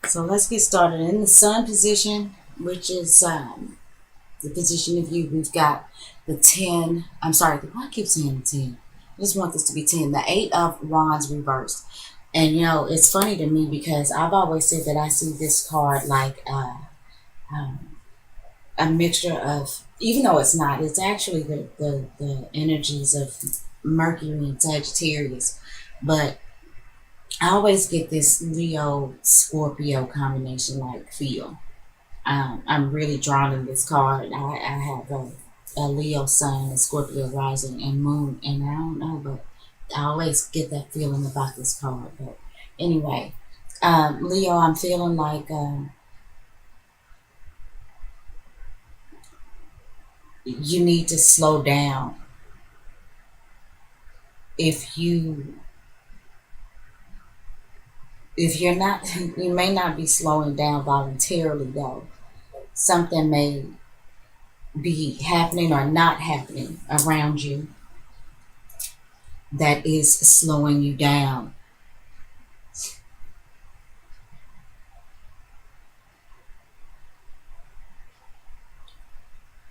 So let's get started. In the sun position, which is the position of you, we've got the 10. I'm sorry, why I keep saying 10? I just want this to be 10. The 8 of Wands reversed. And it's funny to me because I've always said that I see this card like um, a mixture of, even though it's not, it's actually the energies of Mercury and Sagittarius. But I always get this Leo Scorpio combination like feel. I'm really drawn to this card. I have a Leo sun, a Scorpio rising, and moon, and I don't know, but I always get that feeling about this card. But anyway, Leo, I'm feeling like you need to slow down. If you if you're not, you may not be slowing down voluntarily though. Something may be happening or not happening around you that is slowing you down.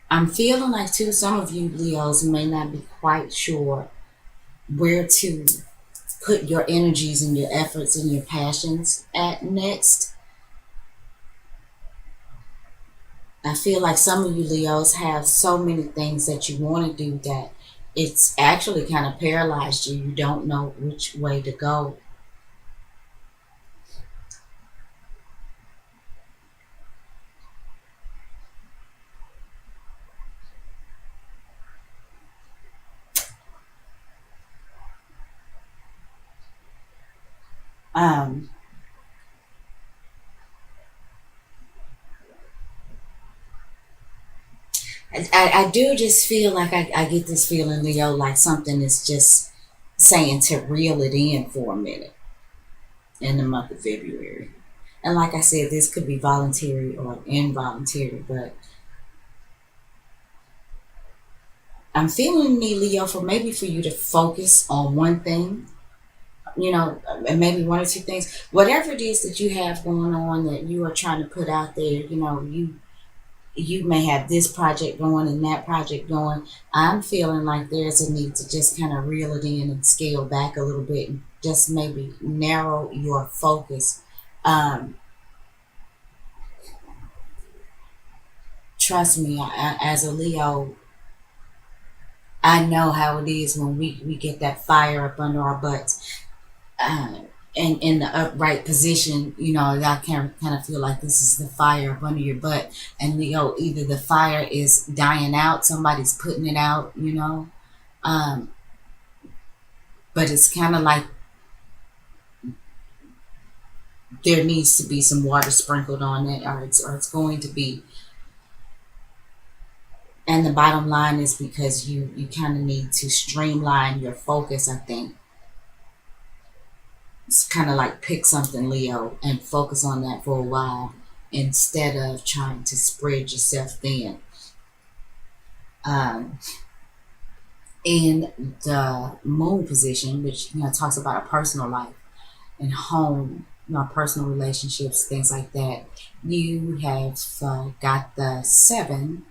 I'm feeling like too some of you Leos may not be quite sure where to put your energies and your efforts and your passions at next. I feel like some of you Leos have so many things that you want to do that it's actually kind of paralyzed you. You don't know which way to go. Um, I do just feel like I get this feeling, Leo, like something is just saying to reel it in for a minute in the month of February. And like I said, this could be voluntary or involuntary, but I'm feeling me, Leo, for maybe for you to focus on one thing, and maybe one or two things. Whatever it is that you have going on that you are trying to put out there, you may have this project going and that project going. I'm feeling like there's a need to just kind of reel it in and scale back a little bit and just maybe narrow your focus. Um, Trust me, as a Leo, I know how it is when we get that fire up under our butts. Uh, and in the upright position, I can kind of feel like this is the fire up under your butt. And either the fire is dying out, somebody's putting it out, um, but it's kind of like there needs to be some water sprinkled on it, or it's going to be. And the bottom line is because you kind of need to streamline your focus. I think it's kind of like pick something, Leo, and focus on that for a while instead of trying to spread yourself thin. Um, in the moon position, which talks about a personal life and home, personal relationships, things like that. You have got the seven.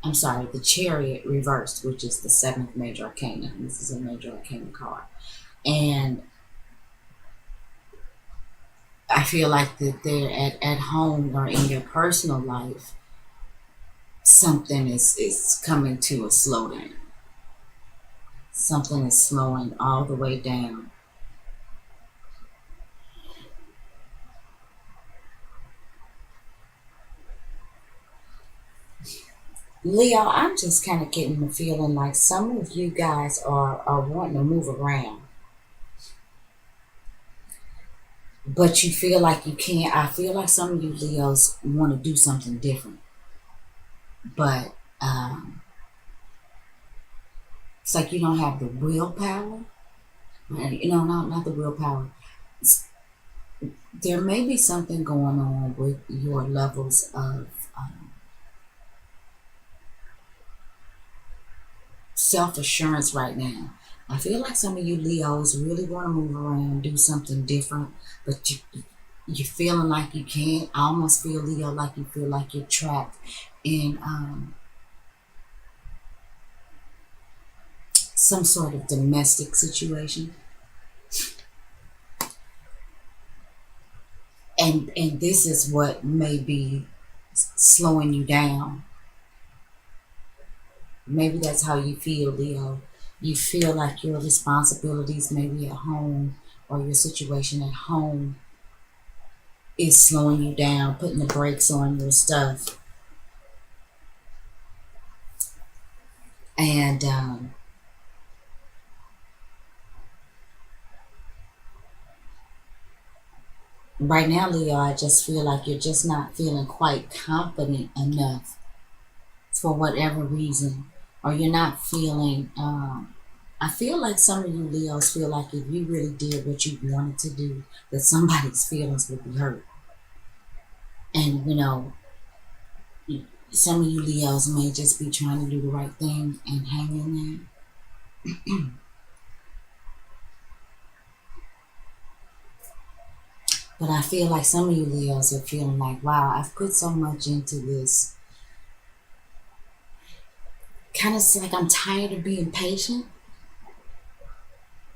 I'm sorry, the Chariot reversed, which is the seventh major arcana. This is a major arcana card, and I feel like that they're at home or in your personal life, something is coming to a slowdown. Something is slowing all the way down. Leo, I'm just kind of getting the feeling like some of you guys are wanting to move around, but you feel like you can't. I feel like some of you Leos want to do something different, but it's like you don't have the willpower. Not the willpower. There may be something going on with your levels of self assurance right now. I feel like some of you Leos really want to move around, do something different, but you're feeling like you can't. I almost feel, Leo, like you feel like you're trapped in some sort of domestic situation. And this is what may be slowing you down. Maybe that's how you feel, Leo. You feel like your responsibilities, maybe at home, or your situation at home, is slowing you down, putting the brakes on your stuff. And right now, Leo, I just feel like you're just not feeling quite confident enough for whatever reason, or you're not feeling. I feel like some of you Leos feel like if you really did what you wanted to do, that somebody's feelings would be hurt. And some of you Leos may just be trying to do the right thing and hang in there. But I feel like some of you Leos are feeling like, wow, I've put so much into this. Kind of like I'm tired of being patient,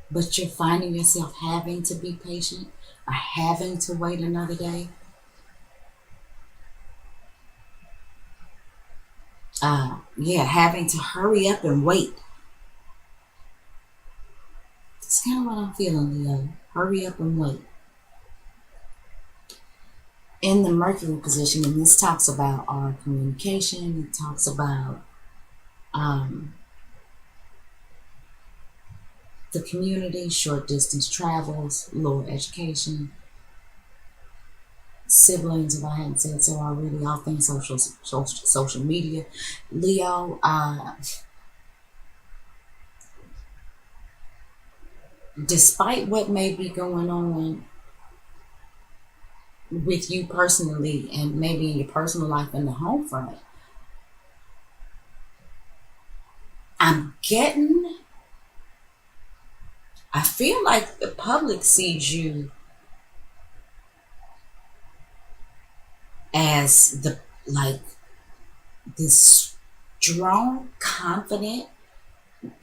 but you're finding yourself having to be patient or having to wait another day. Yeah, having to hurry up and wait. That's kind of what I'm feeling, Leo. Hurry up and wait. In the Mercury position, and this talks about our communication, it talks about um, the community, short distance travels, lower education, siblings, if I hadn't said so already, all things social media. Leo, despite what may be going on with you personally and maybe in your personal life in the home front, I feel like the public sees you as like this strong, confident,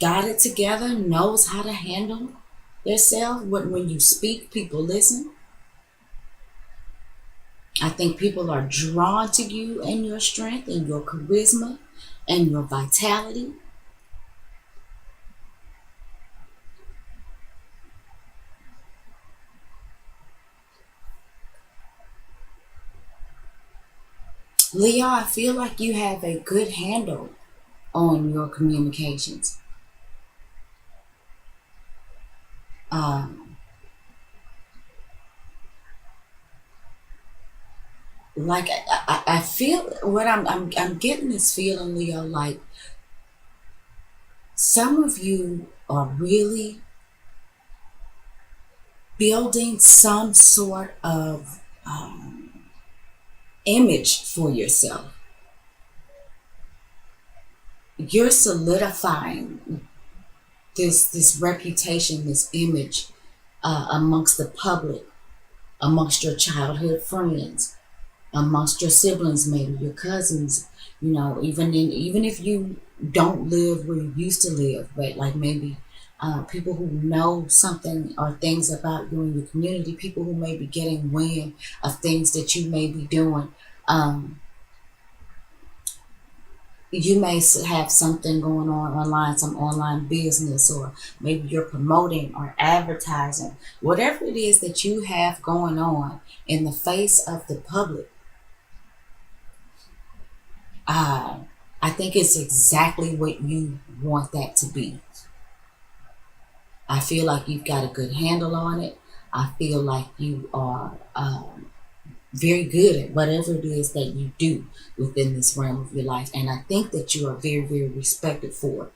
got it together, knows how to handle yourself. When you speak, people listen. I think people are drawn to you and your strength and your charisma and your vitality. Leo, I feel like you have a good handle on your communications. Um, like I feel what I'm getting this feeling, Leo, like some of you are really building some sort of image for yourself. You're solidifying this reputation, this image amongst the public, amongst your childhood friends, amongst your siblings, maybe your cousins. Even if you don't live where you used to live, but like maybe people who know something or things about you in your community, people who may be getting wind of things that you may be doing. Um, you may have something going on online, some online business, or maybe you're promoting or advertising, whatever it is that you have going on in the face of the public. I think it's exactly what you want that to be. I feel like you've got a good handle on it. I feel like you are very good at whatever it is that you do within this realm of your life. And I think that you are very, very respected for it.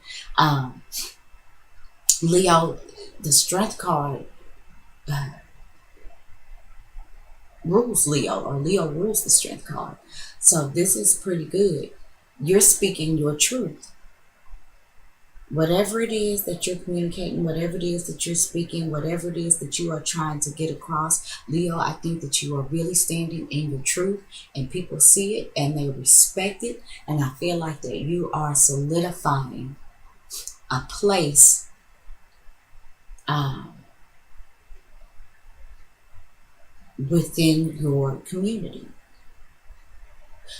Leo, the strength card rules Leo, or Leo rules the strength card. So this is pretty good. You're speaking your truth. Whatever it is that you're communicating, whatever it is that you're speaking, whatever it is that you are trying to get across, Leo, I think that you are really standing in your truth, and people see it and they respect it. And I feel like that you are solidifying a place um, within your community.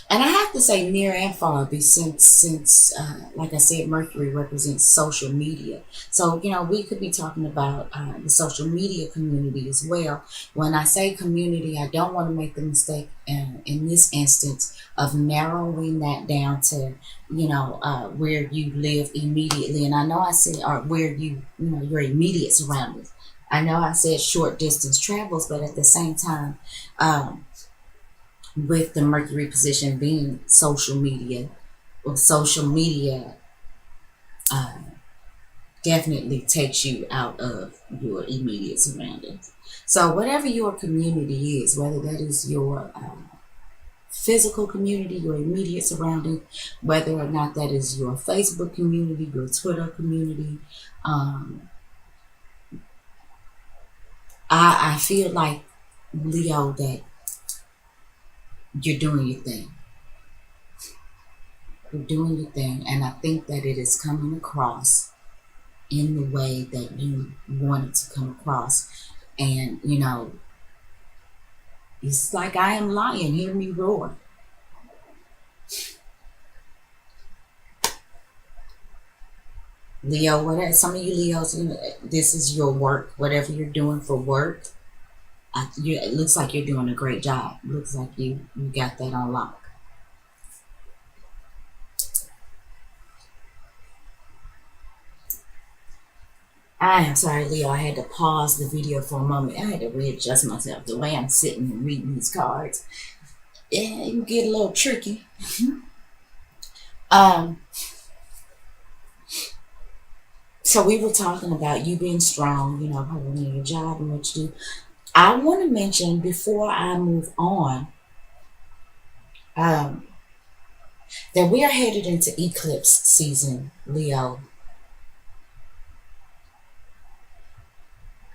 And I have to say near and far, since like I said, Mercury represents social media. So we could be talking about the social media community as well. When I say community, I don't want to make the mistake in this instance of narrowing that down to where you live immediately. And I know I said or where your immediate surroundings. I know I said short distance travels, but at the same time. With the Mercury position being social media, well, social media uh, definitely takes you out of your immediate surroundings. So, whatever your community is, whether that is your physical community, your immediate surrounding, whether or not that is your Facebook community, your Twitter community, um, I feel like, Leo, that you're doing your thing. You're doing your thing, and I think that it is coming across in the way that you want it to come across. And it's like I am lion, hear me roar. Leo, whatever, some of you Leos, this is your work, whatever you're doing for work. It looks like you're doing a great job. It looks like you got that on lock. I am sorry, Leo. I had to pause the video for a moment. I had to readjust myself. The way I'm sitting and reading these cards, it can get a little tricky. um, so we were talking about you being strong, holding your job and what you do. I want to mention before I move on um, that we are headed into eclipse season, Leo.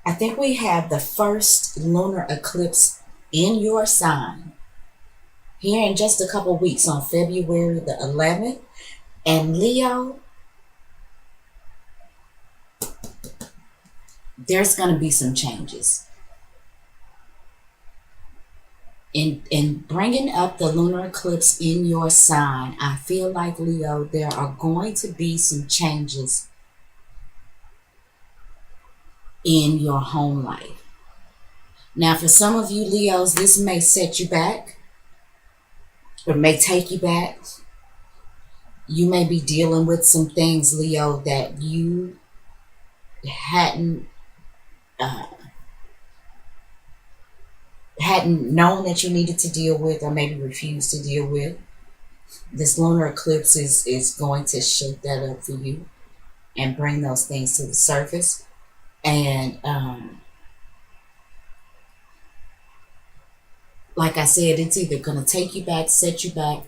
I think we have the first lunar eclipse in your sign here in just a couple weeks on February the 11th. And Leo, there's going to be some changes. In bringing up the lunar eclipse in your sign, I feel like, Leo, there are going to be some changes in your home life. Now, for some of you Leos, this may set you back or may take you back. You may be dealing with some things, Leo, that you uh, hadn't known that you needed to deal with, or maybe refused to deal with. This lunar eclipse is going to shake that up for you and bring those things to the surface. And like I said, it's either going to take you back, set you back,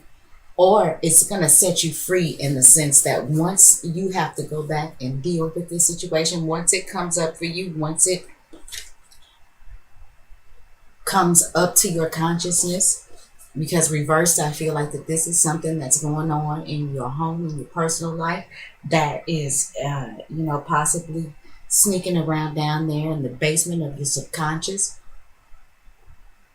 or it's going to set you free in the sense that once you have to go back and deal with this situation, once it comes up for you, once it comes up to your consciousness, because reversed, I feel like that this is something that's going on in your home, in your personal life, that is, possibly sneaking around down there in the basement of your subconscious,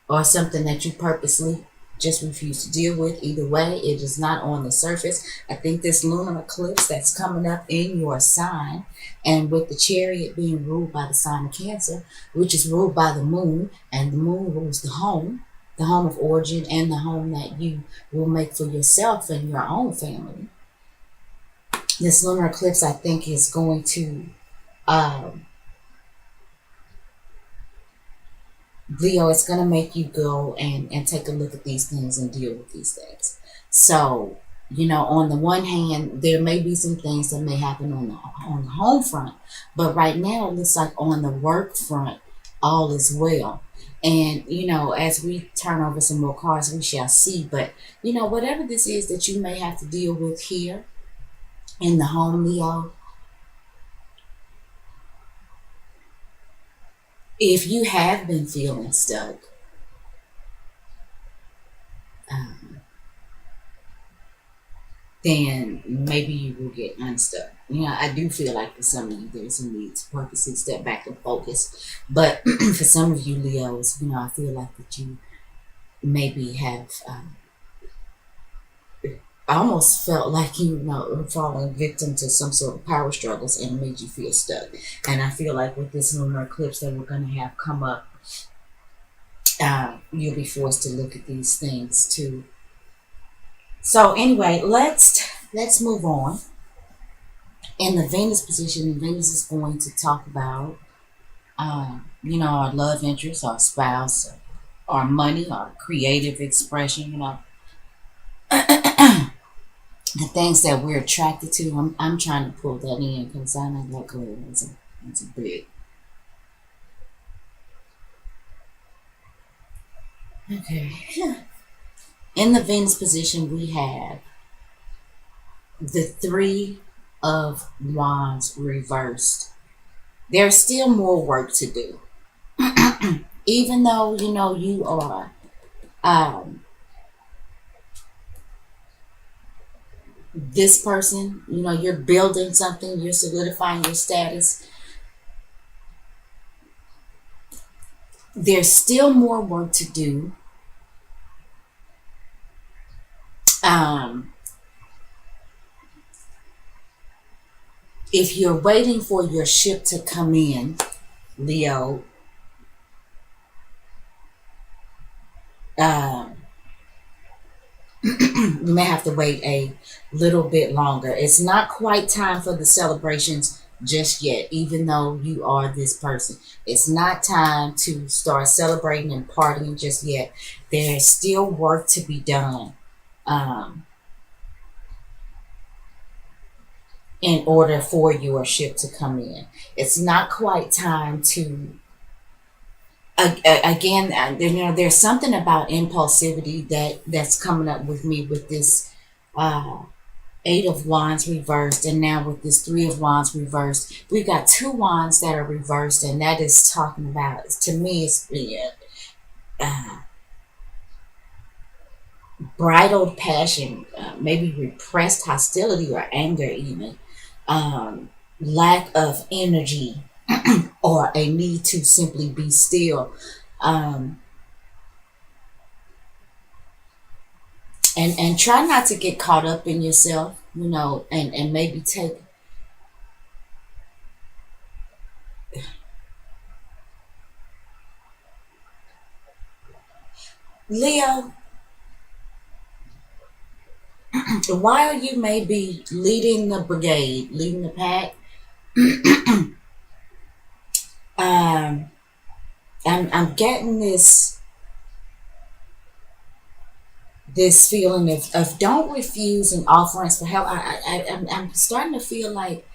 or something that you purposely just refuse to deal with. Either way, it is not on the surface. I think this lunar eclipse that's coming up in your sign, and with the chariot being ruled by the sign of Cancer, which is ruled by the moon, and the moon rules the home of origin, and the home that you will make for yourself and your own family. This lunar eclipse, I think, is going to Leo, it's going to make you go and take a look at these things and deal with these things. So, on the one hand, there may be some things that may happen on the home front, but right now it looks like on the work front, all is well. And, as we turn over some more cards, we shall see. But, whatever this is that you may have to deal with here in the home, Leo, If you have been feeling stuck, um, then maybe you will get unstuck. I do feel like for some of you, there's a need to purposely step back and focus. But for some of you Leos, I feel like that you maybe have almost felt like were falling victim to some sort of power struggles and it made you feel stuck. And I feel like with this lunar eclipse that we're going to have come up, you'll be forced to look at these things too. So anyway, let's move on. In the Venus position, Venus is going to talk about, our love interest, our spouse, our money, our creative expression, the things that we're attracted to. I'm trying to pull that in because I know that clear. It's a big. Okay. In the Venus position, we have the Three of Wands reversed. There's still more work to do. Even though, you are this person, you're building something, you're solidifying your status. There's still more work to do. If you're waiting for your ship to come in, Leo, you may have to wait a little bit longer. It's not quite time for the celebrations just yet, even though you are this person. It's not time to start celebrating and partying just yet. There's still work to be done in order for your ship to come in. It's not quite time to again, there's something about impulsivity that's coming up with me with this Eight of Wands reversed, and now with this Three of Wands reversed. We've got two wands that are reversed, and that is talking about, to me, it's bridled passion, maybe repressed hostility or anger, even lack of energy, or a need to simply be still. And try not to get caught up in yourself, and maybe take Leo, while you may be leading the brigade, leading the pack, I'm getting this feeling of don't refuse an offerings for help. I'm starting to feel like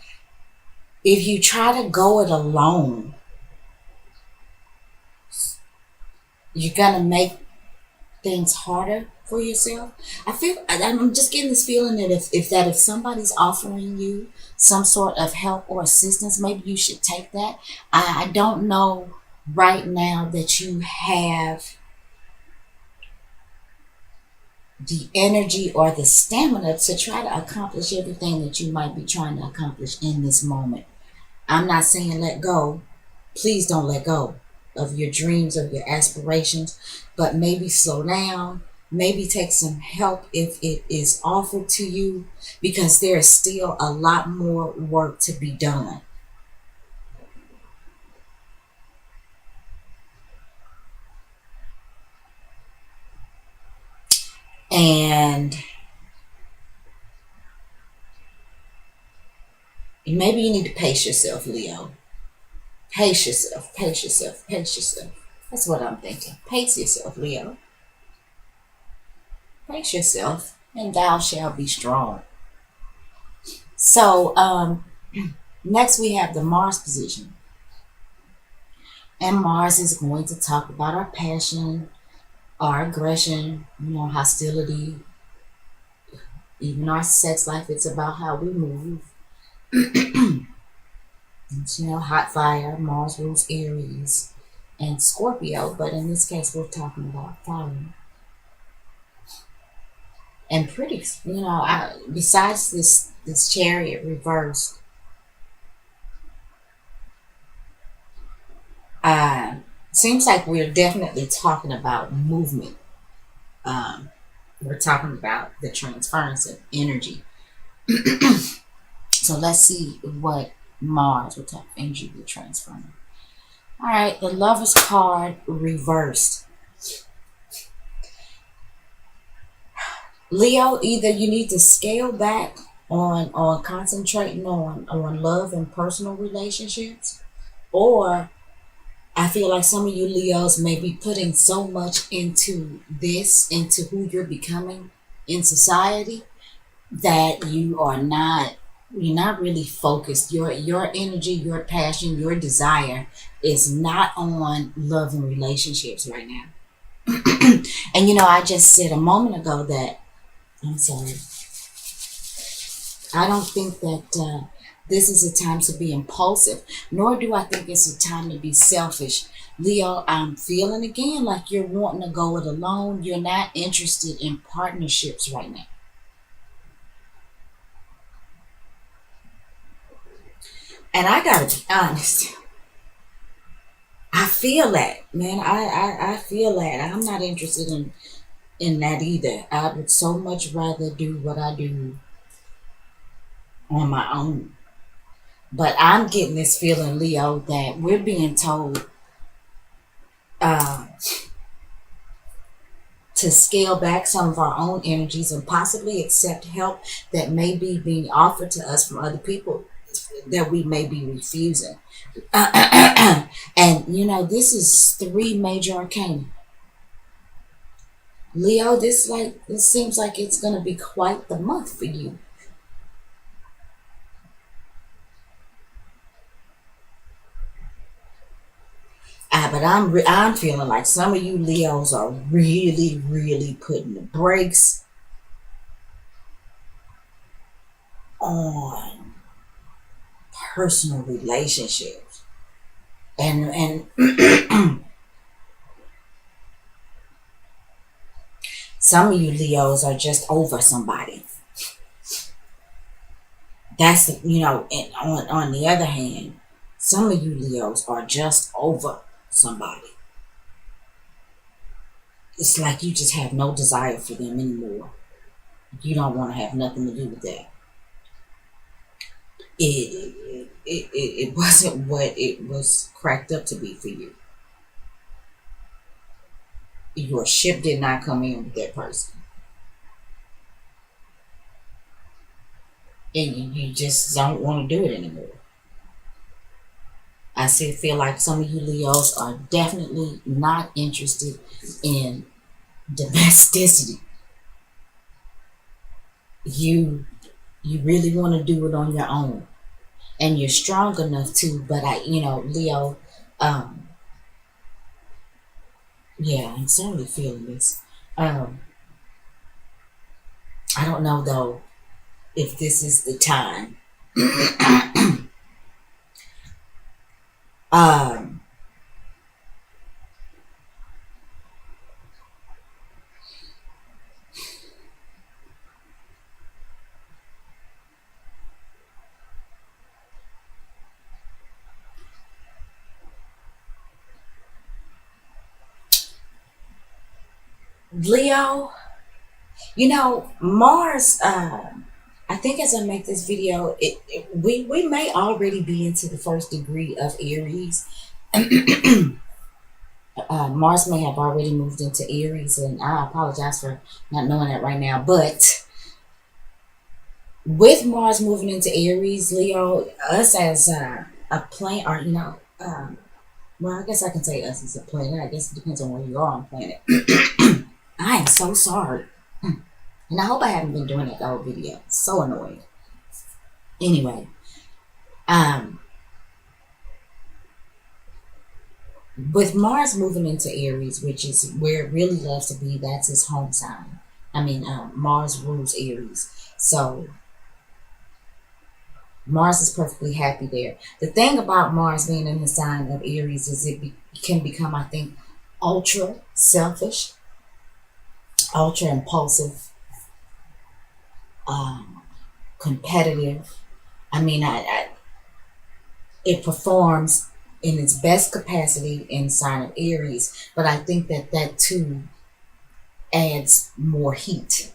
if you try to go it alone, you're gonna make things harder for yourself. I'm just getting this feeling that if somebody's offering you some sort of help or assistance, maybe you should take that. I don't know right now that you have the energy or the stamina to try to accomplish everything that you might be trying to accomplish in this moment. I'm not saying let go. Please don't let go of your dreams, of your aspirations, but maybe slow down, maybe take some help if it is offered to you, because there is still a lot more work to be done. And maybe you need to pace yourself, Leo. Pace yourself, pace yourself, pace yourself. That's what I'm thinking. Pace yourself, Leo. Pace yourself, and thou shalt be strong. So, next we have the Mars position. And Mars is going to talk about our passion, our aggression, hostility, even our sex life. It's about how we move. It's, hot fire. Mars rules Aries. and Scorpio, but in this case, we're talking about fire. And pretty, besides this chariot reversed, uh, seems like we're definitely talking about movement. Um, we're talking about the transference of energy. So let's see what what type of energy we're transferring. All right, the Lover's card reversed. Leo, either you need to scale back on concentrating on love and personal relationships, or I feel like some of you Leos may be putting so much into who you're becoming in society, that you're not really focused. Your energy, your passion, your desire is not on love and relationships right now. And I just said a moment ago that, I'm sorry, I don't think that this is a time to be impulsive, nor do I think it's a time to be selfish. Leo, I'm feeling again like you're wanting to go it alone. You're not interested in partnerships right now. And I gotta be honest, I feel that, man. I feel that. I'm not interested in that either. I would so much rather do what I do on my own. But I'm getting this feeling, Leo, that we're being told uh, to scale back some of our own energies and possibly accept help that may be being offered to us from other people that we may be refusing. And this is three major arcana. Leo, this seems like it's gonna be quite the month for you. But I'm feeling like some of you Leos are really, really putting the brakes on personal relationships, and some of you Leos are just over somebody. That's and on the other hand, some of you Leos are just over somebody. It's like you just have no desire for them anymore. You don't want to have nothing to do with that. It wasn't what it was cracked up to be for you. Your ship did not come in with that person, and you just don't want to do it anymore. I feel like some of you Leos are definitely not interested in domesticity. You really want to do it on your own, and you're strong enough to. But Leo, um, yeah, I'm certainly feeling this. Um, I don't know though if this is the time. um, Leo, Mars. I think as I make this video, we may already be into the first degree of Aries. Mars may have already moved into Aries, and I apologize for not knowing that right now. But with Mars moving into Aries, Leo, us as a planet, or well, I guess I can say us as a planet. I guess it depends on where you are on planet. I am so sorry, and I hope I haven't been doing that the whole video. So annoying. Anyway, um, with Mars moving into Aries, which is where it really loves to be, that's his home sign. I mean, Mars rules Aries, so Mars is perfectly happy there. The thing about Mars being in the sign of Aries is can become, I think, ultra selfish, ultra impulsive, um, competitive. I mean, it performs in its best capacity in sign of Aries, but I think that that too adds more heat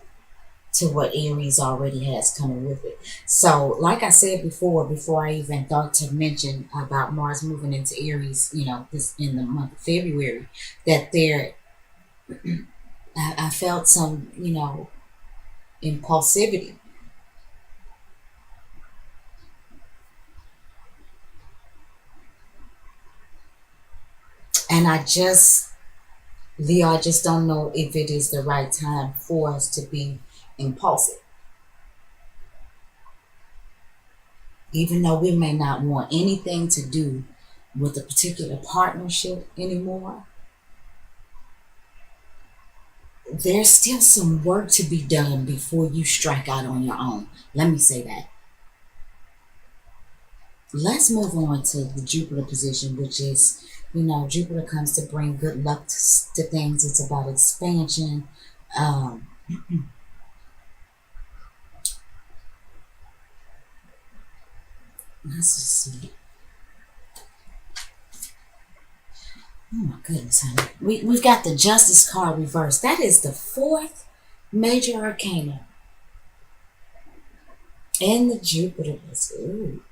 to what Aries already has coming with it. So, like I said before I even thought to mention about Mars moving into Aries, this in the month of February, that there, I felt some, impulsivity. And Leo, I just don't know if it is the right time for us to be impulsive. Even though we may not want anything to do with a particular partnership anymore, there's still some work to be done before you strike out on your own. Let me say that. Let's move on to the Jupiter position, which is, Jupiter comes to bring good luck to things. It's about expansion. Um, let's just see. Oh my goodness, honey. We've got the Justice card reversed. That is the fourth major arcana in the Jupiter. Ooh.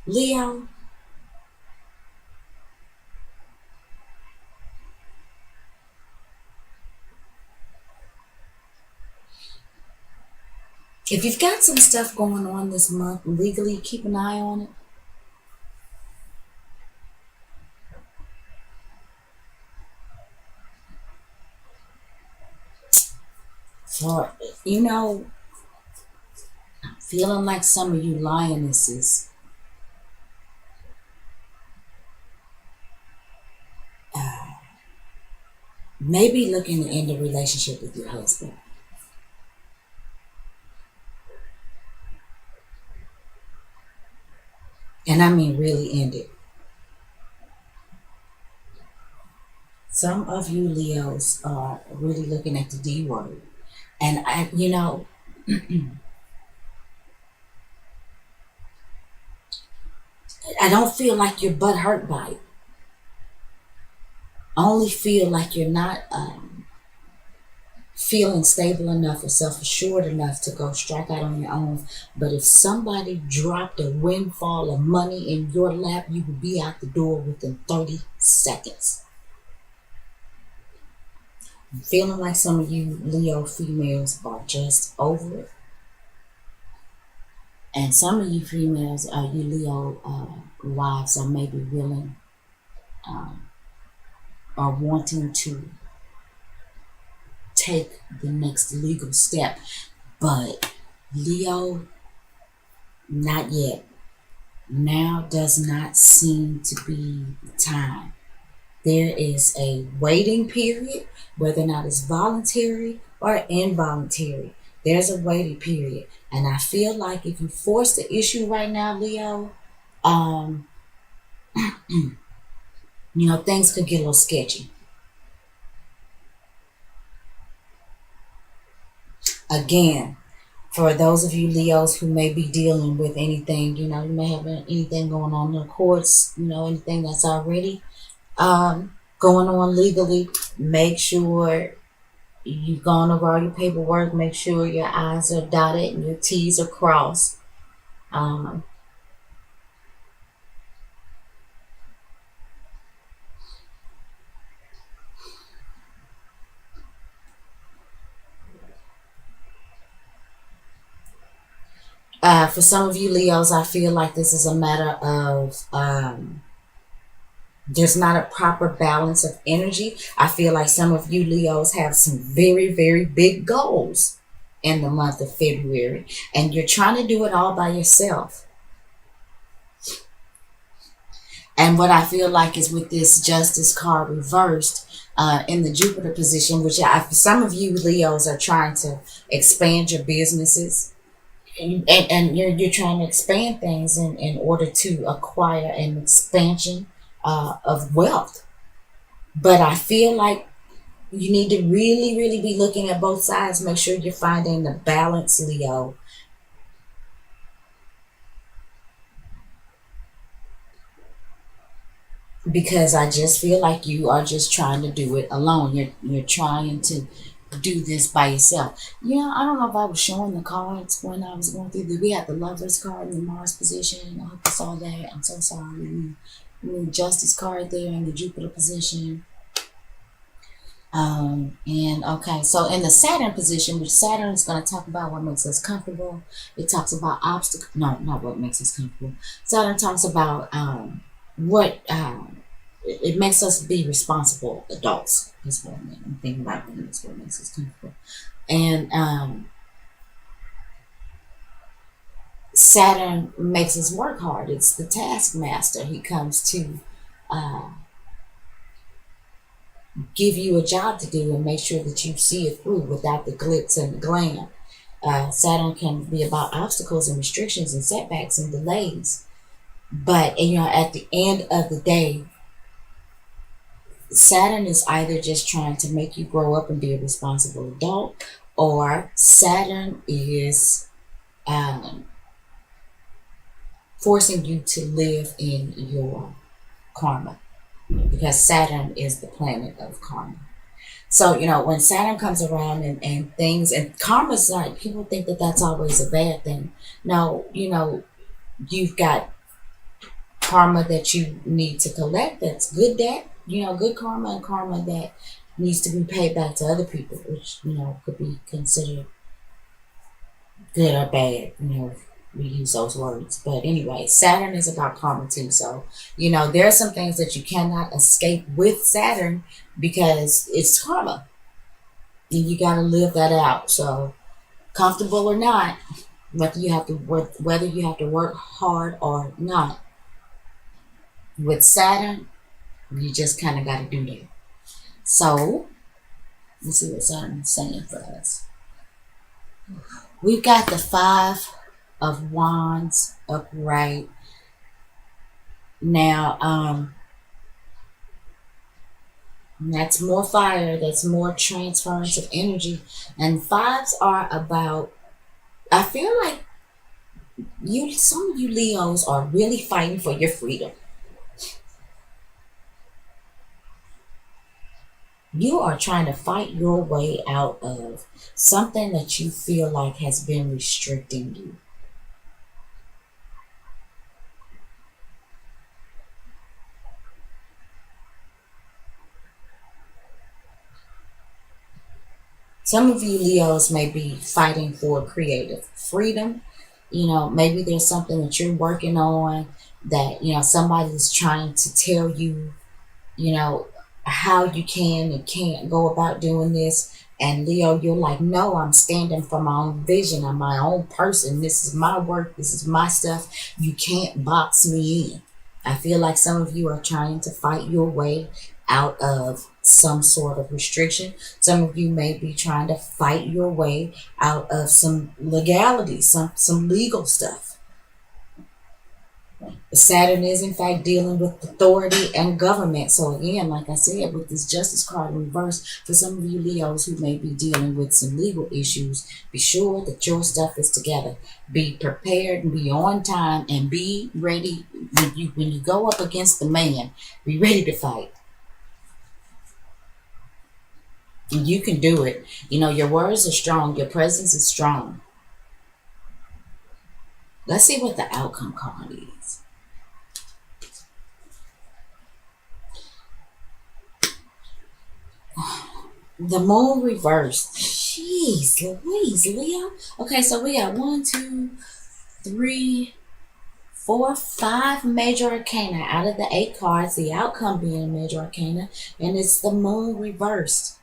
Leo, if you've got some stuff going on this month legally, keep an eye on it. For, feeling like some of you lionesses may be looking to end a relationship with your husband. And I mean really end it. Some of you Leos are really looking at the D word. And I don't feel like your butt hurt by it. I only feel like you're not feeling stable enough or self-assured enough to go strike out on your own. But if somebody dropped a windfall of money in your lap, you would be out the door within 30 seconds. I'm feeling like some of you Leo females are just over it. And some of you females, you Leo wives, are maybe willing or wanting to take the next legal step. But Leo, not yet. Now does not seem to be the time. There is a waiting period, whether or not it's voluntary or involuntary. There's a waiting period. And I feel like if you force the issue right now, Leo, things could get a little sketchy. Again, for those of you Leos who may be dealing with anything, you may have anything going on in the courts, anything that's already going on legally, make sure you've gone over all your paperwork, make sure your I's are dotted and your T's are crossed. For some of you Leos, I feel like this is a matter of there's not a proper balance of energy. I feel like some of you Leos have some very, very big goals in the month of February, and you're trying to do it all by yourself. And what I feel like is with this Justice card reversed in the Jupiter position, which some of you Leos are trying to expand your businesses. And you're trying to expand things in order to acquire an expansion of wealth. But I feel like you need to really, really be looking at both sides. Make sure you're finding the balance, Leo, because I just feel like you are just trying to do it alone. You're trying to do this by yourself. Yeah, I don't know if I was showing the cards when I was going through we had the Lovers card in the Mars position. I hope you saw that. I'm so sorry. The Justice card there in the Jupiter position. And okay, so in the Saturn position, which Saturn is going to talk about what makes us comfortable. It talks about obstacle. No, not what makes us comfortable. Saturn talks about what it makes us be responsible adults. That's what I mean. I'm thinking about when that's what makes us comfortable. And Saturn makes us work hard. It's the taskmaster. He comes to uh, give you a job to do and make sure that you see it through without the glitz and the glam. Saturn can be about obstacles and restrictions and setbacks and delays. But at the end of the day, Saturn is either just trying to make you grow up and be a responsible adult, or Saturn is um, forcing you to live in your karma, because Saturn is the planet of karma. So, when Saturn comes around and things, and karma's like, people think that that's always a bad thing. No, you've got karma that you need to collect that's good debt, good karma, and karma that needs to be paid back to other people, which, could be considered good or bad, we use those words. But anyway, Saturn is about karma too. So, there are some things that you cannot escape with Saturn because it's karma. And you got to live that out. So, comfortable or not, whether you have to work hard or not, with Saturn, you just kind of got to do that. So, let's see what Saturn is saying for us. We've got the Five of Wands upright. Now, that's more fire, that's more transference of energy. And fives are about, I feel like some of you Leos are really fighting for your freedom. You are trying to fight your way out of something that you feel like has been restricting you. Some of you Leos may be fighting for creative freedom. Maybe there's something that you're working on that, somebody's trying to tell you, you know, how you can and can't go about doing this. And Leo, you're like, no, I'm standing for my own vision. I'm my own person. This is my work. This is my stuff. You can't box me in. I feel like some of you are trying to fight your way out of some sort of restriction. Some of you may be trying to fight your way out of some legality, some legal stuff. Saturn is in fact dealing with authority and government. So again, like I said, with this Justice card in reverse, for some of you Leos who may be dealing with some legal issues, be sure that your stuff is together. Be prepared and be on time and be ready when you go up against the man. Be ready to fight. And you can do it. Your words are strong. Your presence is strong. Let's see what the outcome card is. The moon reversed. Jeez Louise, Leo. Okay, so we got 1, 2, 3, 4, 5 major arcana out of the 8 cards. The outcome being a major arcana, and it's the moon reversed.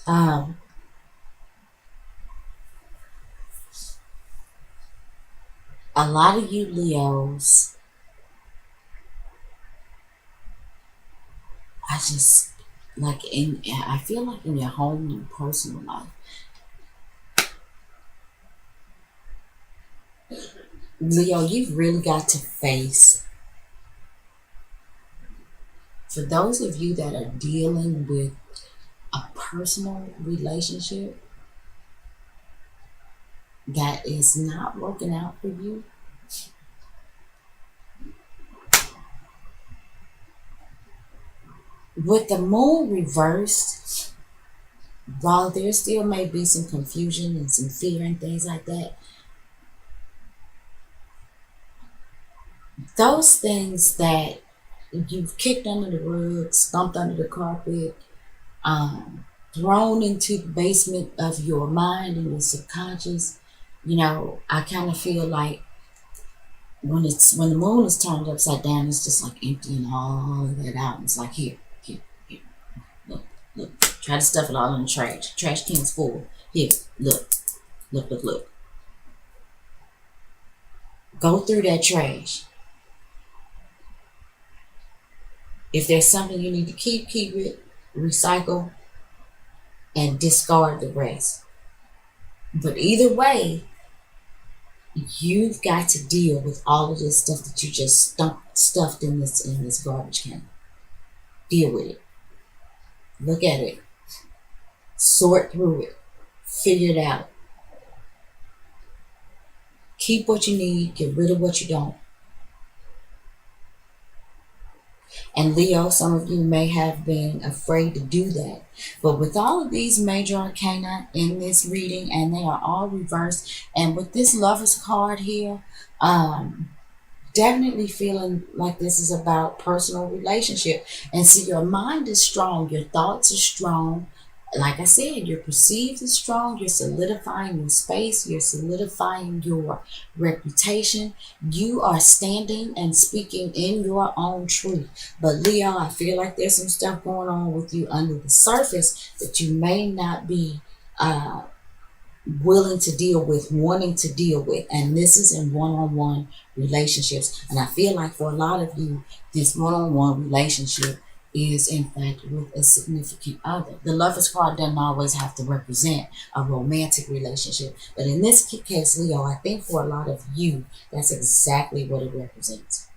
Um, a lot of you Leos, I just I feel like in your home and personal life, Leo, you've really got to face, for those of you that are dealing with a personal relationship that is not working out for you, with the moon reversed, while there still may be some confusion and some fear and things like that, those things that you've kicked under the rug, stomped under the carpet, thrown into the basement of your mind and your subconscious, I kind of feel like when the moon is turned upside down, it's just like emptying all of that out. It's like here, look, look. Try to stuff it all in the trash. Trash can's full. Here, look. Go through that trash. If there's something you need to keep it. Recycle and discard the rest. But either way, you've got to deal with all of this stuff that you just stuffed in this garbage can. Deal with it. Look at it. Sort through it. Figure it out. Keep what you need. Get rid of what you don't. And Leo, some of you may have been afraid to do that. But with all of these major arcana in this reading, and they are all reversed, and with this Lover's card here, definitely feeling like this is about personal relationship. And see, your mind is strong, your thoughts are strong. Like I said, your perceived is strong, you're solidifying your space, you're solidifying your reputation. You are standing and speaking in your own truth. But Leo, I feel like there's some stuff going on with you under the surface that you may not be willing to deal with, wanting to deal with. And this is in one-on-one relationships. And I feel like for a lot of you, this one-on-one relationship is in fact with a significant other. The Lover's card doesn't always have to represent a romantic relationship. But in this case, Leo, I think for a lot of you, that's exactly what it represents.